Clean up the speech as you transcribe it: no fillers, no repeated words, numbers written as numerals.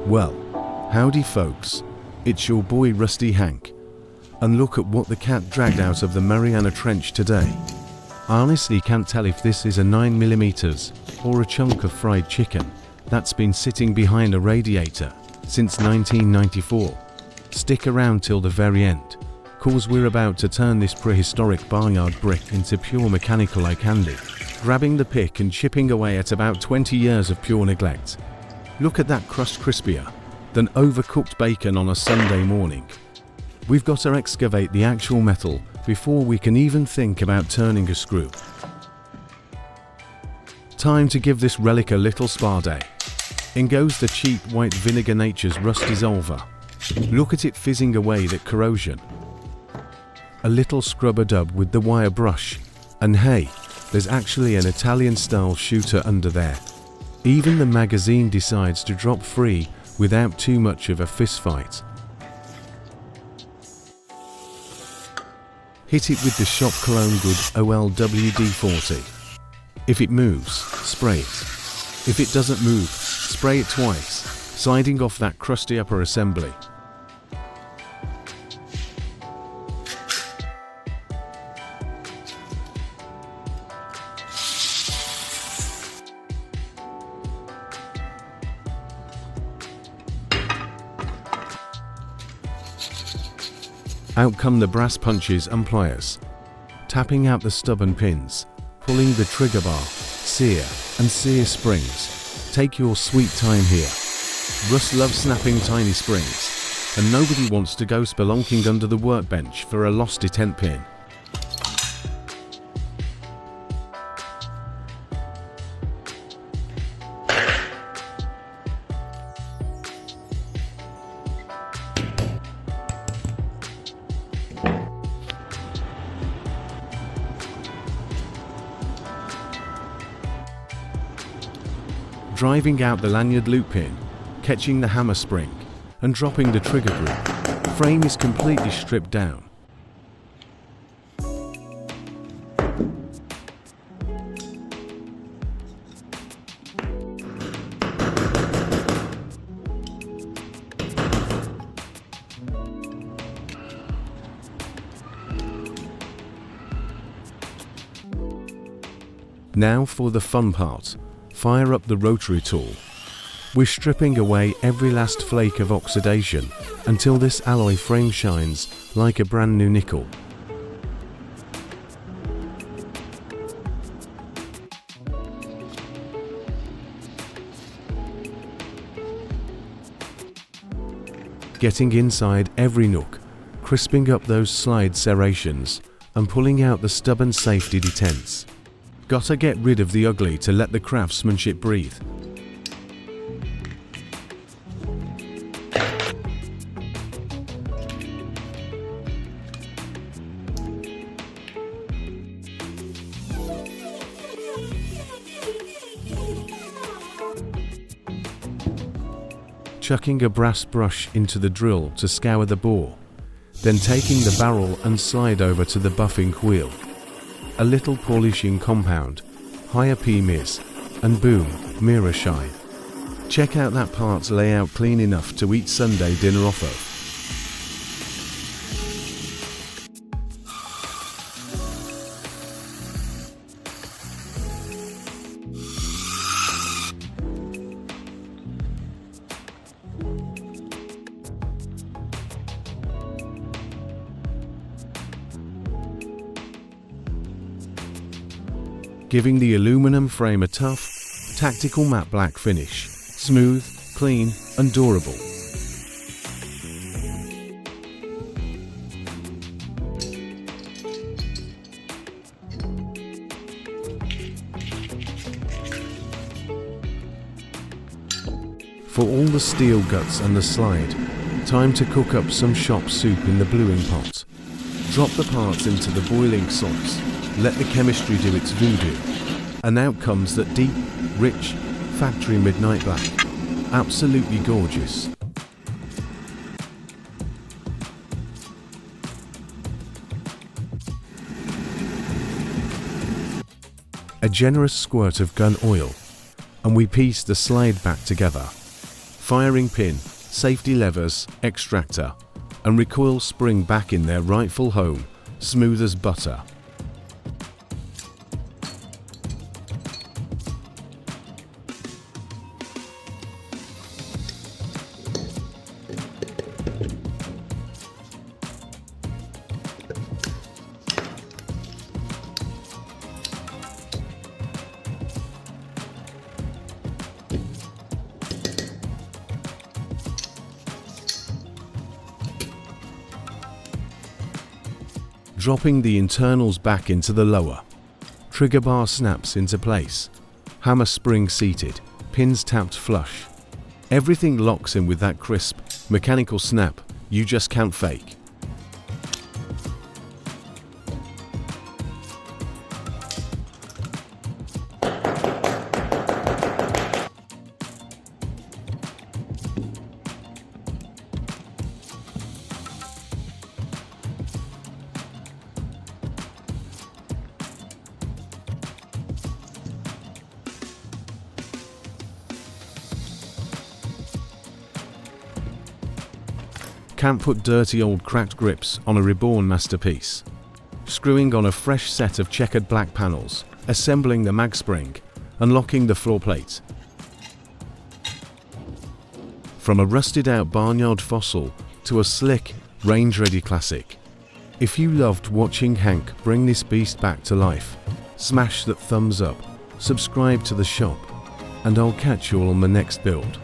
Well, howdy folks, it's your boy Rusty Hank, and look at what the cat dragged out of the Mariana Trench today. I honestly can't tell if this is a 9mm or a chunk of fried chicken that's been sitting behind a radiator since 1994. Stick around till the very end, cause we're about to turn this prehistoric barnyard brick into pure mechanical eye candy, grabbing the pick and chipping away at about 20 years of pure neglect. Look at that crust crispier than overcooked bacon on a Sunday morning. We've got to excavate the actual metal before we can even think about turning a screw. Time to give this relic a little spa day. In goes the cheap white vinegar Nature's Rust Dissolver. Look at it fizzing away that corrosion. A little scrubber dub with the wire brush, and hey, there's actually an Italian style shooter under there. Even the magazine decides to drop free without too much of a fist fight. Hit it with the Shop Cologne Good OLWD-40. If it moves, spray it. If it doesn't move, spray it twice, siding off that crusty upper assembly. Out come the brass punches and pliers, tapping out the stubborn pins, pulling the trigger bar, sear and sear springs. Take your sweet time here. Russ loves snapping tiny springs, and nobody wants to go spelunking under the workbench for a lost detent pin. Driving out the lanyard loop pin, catching the hammer spring, and dropping the trigger group. Frame is completely stripped down. Now for the fun part. Fire up the rotary tool. We're stripping away every last flake of oxidation until this alloy frame shines like a brand new nickel. Getting inside every nook, crisping up those slide serrations, and pulling out the stubborn safety detents. Gotta get rid of the ugly to let the craftsmanship breathe. Chucking a brass brush into the drill to scour the bore, then taking the barrel and slide over to the buffing wheel. A little polishing compound, higher P-miss, and boom, mirror shine. Check out that part's layout clean enough to eat Sunday dinner off of. Giving the aluminum frame a tough, tactical matte black finish. Smooth, clean, and durable. For all the steel guts and the slide, time to cook up some shop soup in the bluing pot. Drop the parts into the boiling sauce. Let the chemistry do its voodoo, and out comes that deep, rich, factory midnight black. Absolutely gorgeous. A generous squirt of gun oil, and we piece the slide back together. firing pin, safety levers, extractor, and recoil spring back in their rightful home, smooth as butter. Dropping the internals back into the lower. Trigger bar snaps into place. Hammer spring seated, pins tapped flush. Everything locks in with that crisp, mechanical snap you just can't fake. Can't put dirty old cracked grips on a reborn masterpiece. Screwing on a fresh set of checkered black panels, assembling the mag spring, unlocking the floor plate. From a rusted out barnyard fossil to a slick, range-ready classic. If you loved watching Hank bring this beast back to life, smash that thumbs up, subscribe to the shop, and I'll catch you all on the next build.